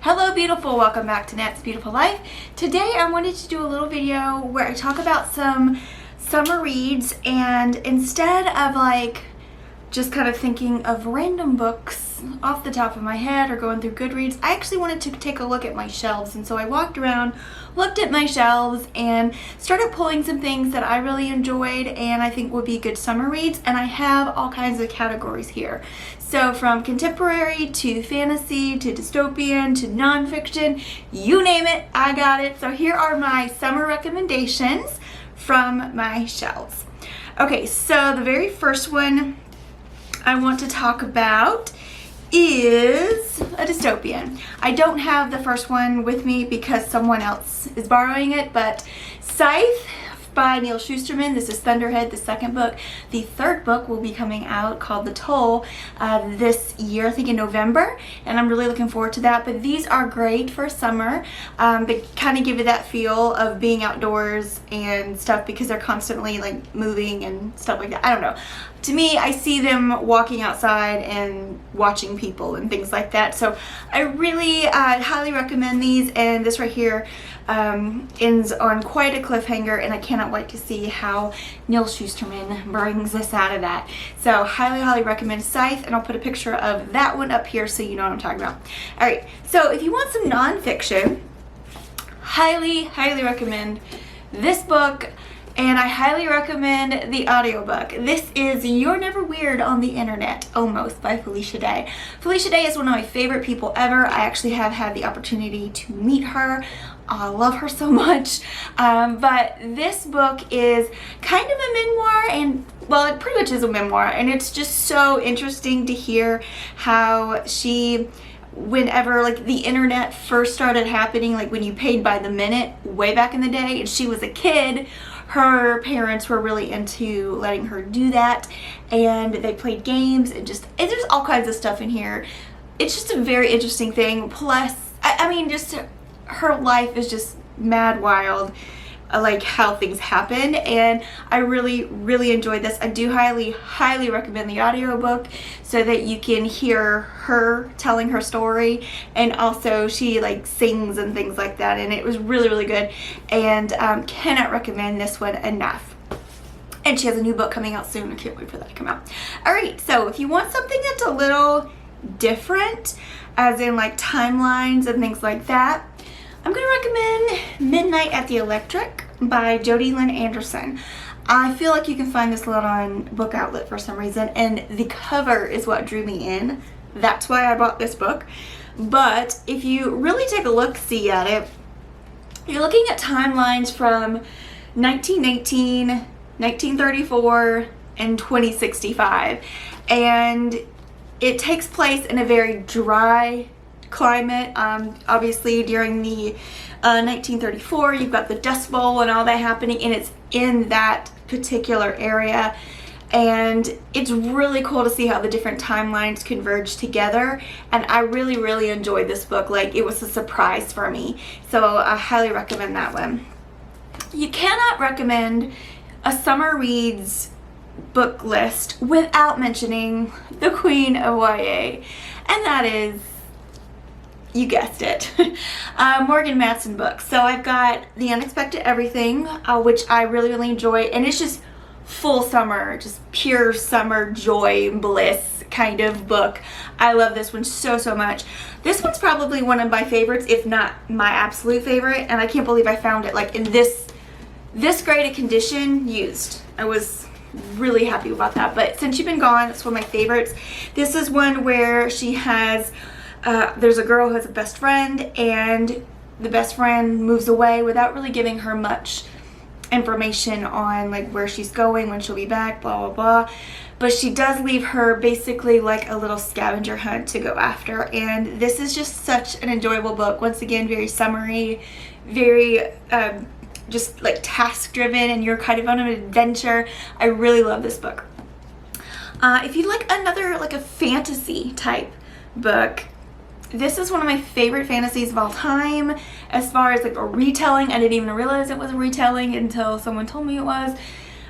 Hello beautiful, welcome back to Nat's Beautiful Life. Today I wanted to do a little video where I talk about some summer reads, and instead of like just kind of thinking of random books off the top of my head or going through Goodreads, I actually wanted to take a look at my shelves. And so I walked around, looked at my shelves, and started pulling some things that I really enjoyed and I think would be good summer reads. And I have all kinds of categories here. So from contemporary to fantasy to dystopian to nonfiction, you name it, I got it. So here are my summer recommendations from my shelves. Okay, so the very first one I want to talk about is a dystopian. I don't have the first one with me because someone else is borrowing it, but Scythe by Neil Shusterman. This is Thunderhead, the second book. The third book will be coming out called The Toll this year, I think in November, and I'm really looking forward to that. But these are great for summer. They kind of give you that feel of being outdoors and stuff because they're constantly like moving and stuff like that. I don't know. To me, I see them walking outside and watching people and things like that. So I really highly recommend these, and this right here ends on quite a cliffhanger, and I cannot wait to see how Neil Shusterman brings us out of that. So highly recommend Scythe, and I'll put a picture of that one up here so you know what I'm talking about. Alright, so if you want some nonfiction, highly recommend this book. And I highly recommend the audiobook. This is You're Never Weird on the Internet, Almost, by Felicia Day. Felicia Day is one of my favorite people ever. I actually have had the opportunity to meet her. I love her so much. But this book is kind of a memoir, and well, it pretty much is a memoir, and it's just so interesting to hear how she, whenever like the internet first started happening, like when you paid by the minute way back in the day and she was a kid, her parents were really into letting her do that, and they played games and there's all kinds of stuff in here. It's just a very interesting thing. Plus, I mean, just her life is just mad wild, like how things happen, and I really enjoyed this. I do highly recommend the audiobook so that you can hear her telling her story, and also she like sings and things like that, and it was really good, and cannot recommend this one enough. And she has a new book coming out soon. I can't wait for that to come out. Alright, so if you want something that's a little different, as in like timelines and things like that, I'm going to recommend Midnight at the Electric by Jodi Lynn Anderson. I feel like you can find this a lot on Book Outlet for some reason, and the cover is what drew me in. That's why I bought this book. But if you really take a look-see at it, you're looking at timelines from 1918, 1934, and 2065. And it takes place in a very dry climate. Obviously during the 1934, you've got the Dust Bowl and all that happening, and it's in that particular area, and it's really cool to see how the different timelines converge together. And I really enjoyed this book. Like, it was a surprise for me, so I highly recommend that one. You cannot recommend a summer reads book list without mentioning the queen of YA, and that is, you guessed it, Morgan Matson books. So I've got The Unexpected Everything, which I really enjoy, and it's just full summer, just pure summer joy, bliss kind of book. I love this one so much. This one's probably one of my favorites, if not my absolute favorite, and I can't believe I found it like in this great a condition used. I was really happy about that. But Since You've Been Gone, it's one of my favorites. This is one where she has there's a girl who has a best friend, and the best friend moves away without really giving her much information on like where she's going, when she'll be back, blah blah. But she does leave her basically like a little scavenger hunt to go after, and this is just such an enjoyable book. Once again, very summery, very just like task driven, and you're kind of on an adventure. I really love this book. If you'd like another like a fantasy type book, this is one of my favorite fantasies of all time. As far as like a retelling, I didn't even realize it was a retelling until someone told me it was.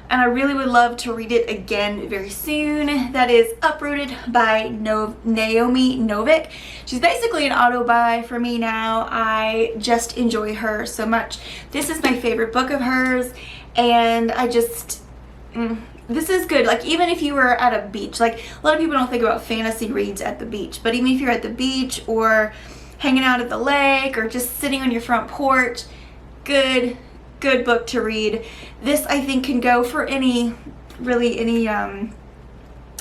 and I really would love to read it again very soon. That is Uprooted by Naomi Novik. She's basically an auto-buy for me now. I just enjoy her so much. This is my favorite book of hers, and I just... this is good. Like, even if you were at a beach, like a lot of people don't think about fantasy reads at the beach, but even if you're at the beach or hanging out at the lake or just sitting on your front porch, good book to read. This, I think, can go for any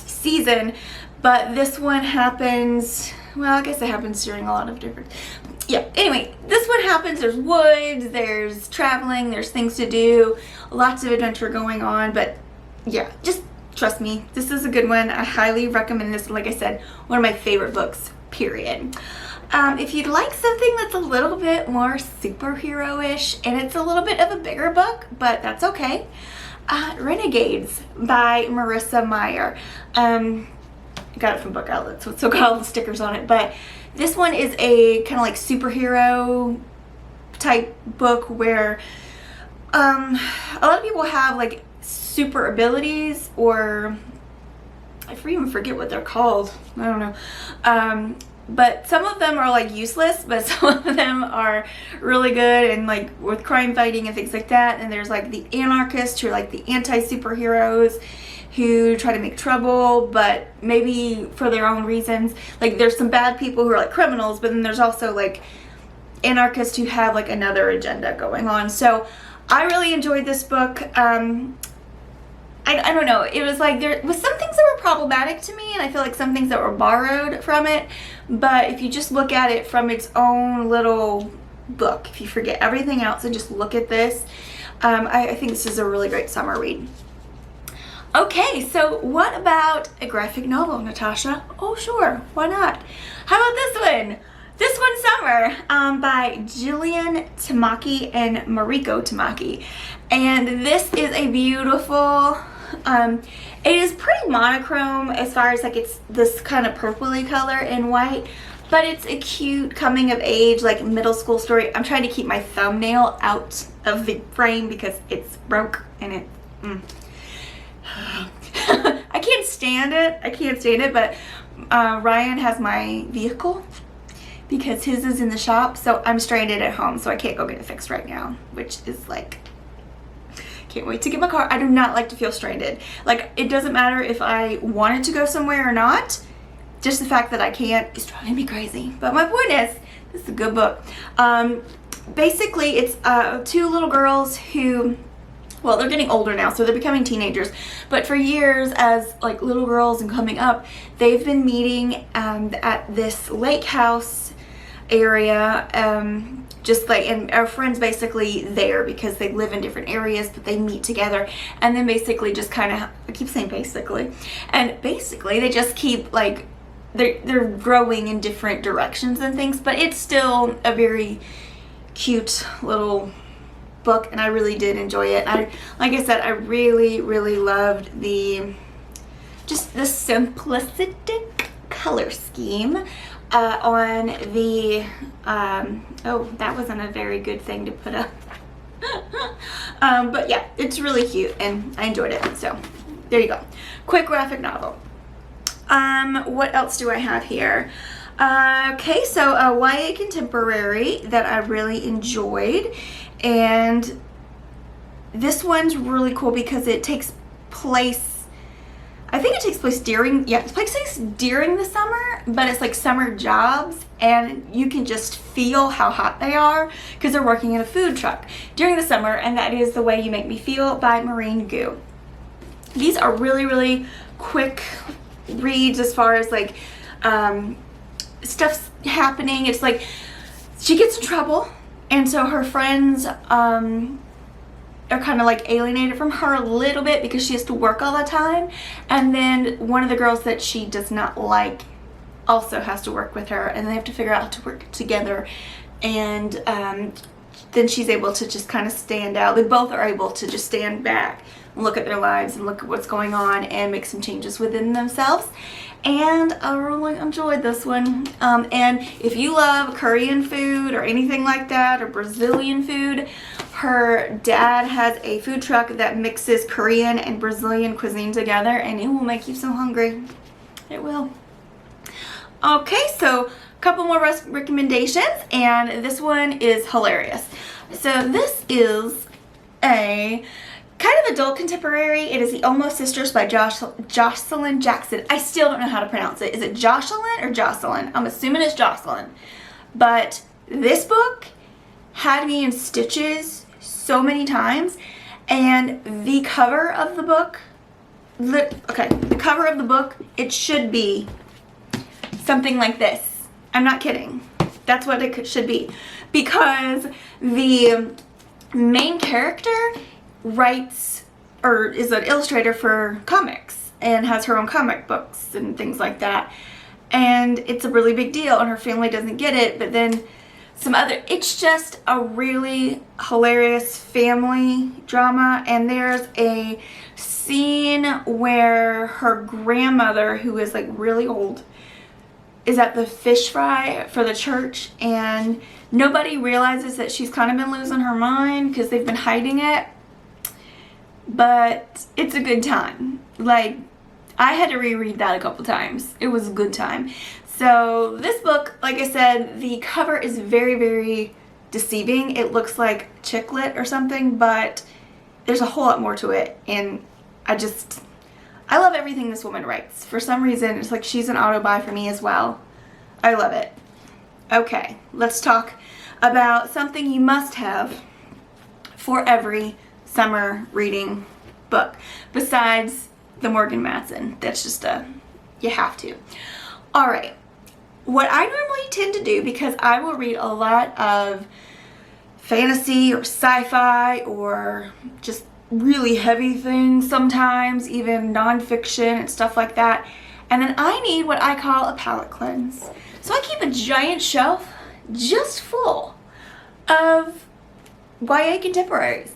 season, but this one happens, well, I guess it happens during a lot of different, yeah, anyway, this one happens, there's woods, there's traveling, there's things to do, lots of adventure going on, but yeah, just trust me, this is a good one. I highly recommend this. Like I said, one of my favorite books, period. If you'd like something that's a little bit more superhero-ish, and it's a little bit of a bigger book, but that's okay, Renegades by Marissa Meyer. I got it from Book Outlet, so it's still got all the stickers on it, but this one is a kind of like superhero type book where a lot of people have like super abilities, or I even forget what they're called, I don't know, but some of them are like useless, but some of them are really good, and like with crime fighting and things like that. And there's like the anarchists, who are like the anti-superheroes, who try to make trouble, but maybe for their own reasons. Like, there's some bad people who are like criminals, but then there's also like anarchists who have like another agenda going on. So I really enjoyed this book. I don't know, it was like there was some things that were problematic to me, and I feel like some things that were borrowed from it, but if you just look at it from its own little book, if you forget everything else and just look at this, I think this is a really great summer read. Okay, so what about a graphic novel, Natasha? Oh sure, why not? How about this one? This one's Summer, by Jillian Tamaki and Mariko Tamaki. And this is a beautiful, it is pretty monochrome as far as like it's this kind of purpley color and white, but it's a cute coming of age, like middle school story. I'm trying to keep my thumbnail out of the frame because it's broke and it, I can't stand it, but Ryan has my vehicle because his is in the shop, so I'm stranded at home, so I can't go get it fixed right now, which is like, can't wait to get my car. I do not like to feel stranded. Like, it doesn't matter if I wanted to go somewhere or not, just the fact that I can't is driving me crazy. But my point is, this is a good book. Basically, it's two little girls who, well, they're getting older now, so they're becoming teenagers, but for years as like little girls and coming up, they've been meeting at this lake house area, just like, and our friends basically there because they live in different areas, but they meet together, and then basically just kind of, I keep saying basically, and basically they just keep like, they're growing in different directions and things, but it's still a very cute little book, and I really did enjoy it. Like I said, I really loved just the simplistic color scheme on the oh, that wasn't a very good thing to put up. But yeah, it's really cute and I enjoyed it, so there you go. Quick graphic novel. What else do I have here? Okay, so a YA contemporary that I really enjoyed, and this one's really cool because it takes place, I think it takes place during, yeah, it takes place during the summer, but it's like summer jobs, and you can just feel how hot they are because they're working in a food truck during the summer, and that is The Way You Make Me Feel by Maureen Gu. These are really quick reads as far as like stuff's happening. It's like she gets in trouble, and so her friends are kind of like alienated from her a little bit because she has to work all the time, and then one of the girls that she does not like also has to work with her, and they have to figure out how to work together, and then she's able to just kind of stand out. They both are able to just stand back and look at their lives and look at what's going on and make some changes within themselves. And I really enjoyed this one. And if you love Korean food or anything like that, or Brazilian food, Her dad has a food truck that mixes Korean and Brazilian cuisine together, and it will make you so hungry. It will. Okay, so a couple more recommendations, and this one is hilarious. So this is a kind of adult contemporary. It is The Almost Sisters by Jocelyn Jackson. I still don't know how to pronounce it. Is it Jocelyn or Jocelyn? I'm assuming it's Jocelyn. But this book had me in stitches so many times, and the cover of the book, the cover of the book, it should be something like this. I'm not kidding. That's what it should be, because the main character writes or is an illustrator for comics and has her own comic books and things like that, and it's a really big deal, and her family doesn't get it, but then it's just a really hilarious family drama. And there's a scene where her grandmother, who is like really old, is at the fish fry for the church, and nobody realizes that she's kind of been losing her mind because they've been hiding it. But it's a good time. Like, I had to reread that a couple times. It was a good time. So this book, like I said, the cover is very, very deceiving. It looks like chick lit or something, but there's a whole lot more to it. And I love everything this woman writes. For some reason, it's like she's an auto buy for me as well. I love it. Okay, let's talk about something you must have for every summer reading book, besides the Morgan Matson. That's just you have to. All right, what I normally tend to do, because I will read a lot of fantasy or sci-fi or just really heavy things, sometimes even nonfiction and stuff like that, and then I need what I call a palette cleanse. So I keep a giant shelf just full of YA contemporaries,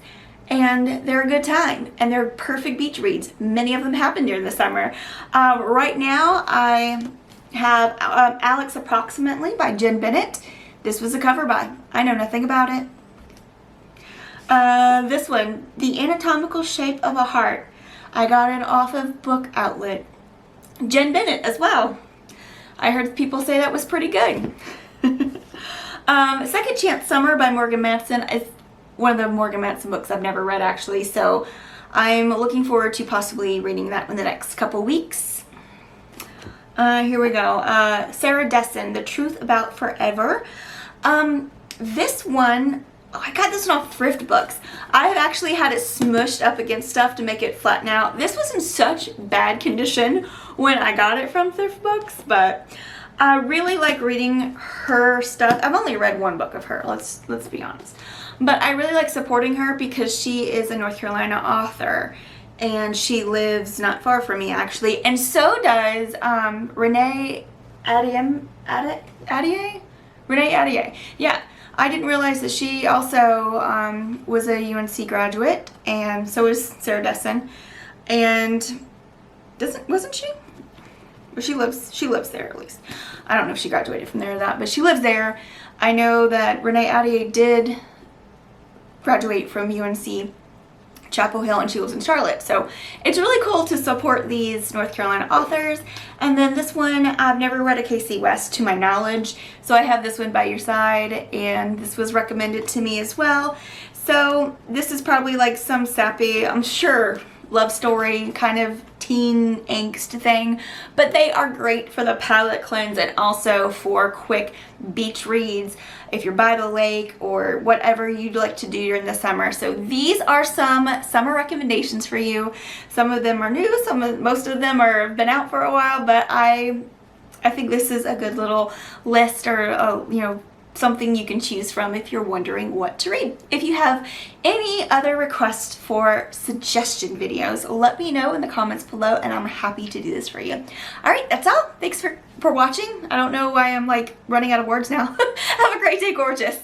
and they're a good time, and they're perfect beach reads. Many of them happen during the summer. Right now I have Alex Approximately by Jen Bennett. This was a cover buy. I know nothing about it. This one, The Anatomical Shape of a Heart. I got it off of Book Outlet. Jen Bennett as well. I heard people say that was pretty good. Second Chance Summer by Morgan Matson is one of the Morgan Matson books I've never read, actually, so I'm looking forward to possibly reading that in the next couple weeks. Here we go. Sarah Dessen, The Truth About Forever. This one, I got this one off Thrift Books. I have actually had it smushed up against stuff to make it flatten out. This was in such bad condition when I got it from Thrift Books, but I really like reading her stuff. I've only read one book of her, let's be honest. But I really like supporting her because she is a North Carolina author, and she lives not far from me, actually. And so does Renee Adier? Renee Adier. Yeah, I didn't realize that she also was a UNC graduate, and so is Sarah Dessen. And wasn't she? Well, she lives there, at least. I don't know if she graduated from there or that, but she lives there. I know that Renee Adier did graduate from UNC Chapel Hill, and she lives in Charlotte. So it's really cool to support these North Carolina authors. And then this one, I've never read a KC West to my knowledge, so I have this one, By Your Side, and this was recommended to me as well. So this is probably like some sappy, I'm sure, love story kind of teen angst thing, but they are great for the palette cleanse and also for quick beach reads if you're by the lake or whatever you'd like to do during the summer. So these are some summer recommendations for you. Some of them are new, most of them have been out for a while, but I think this is a good little list, or something you can choose from if you're wondering what to read. If you have any other requests for suggestion videos, let me know in the comments below, and I'm happy to do this for you. All right, that's all. Thanks for watching. I don't know why I'm like running out of words now. Have a great day, gorgeous.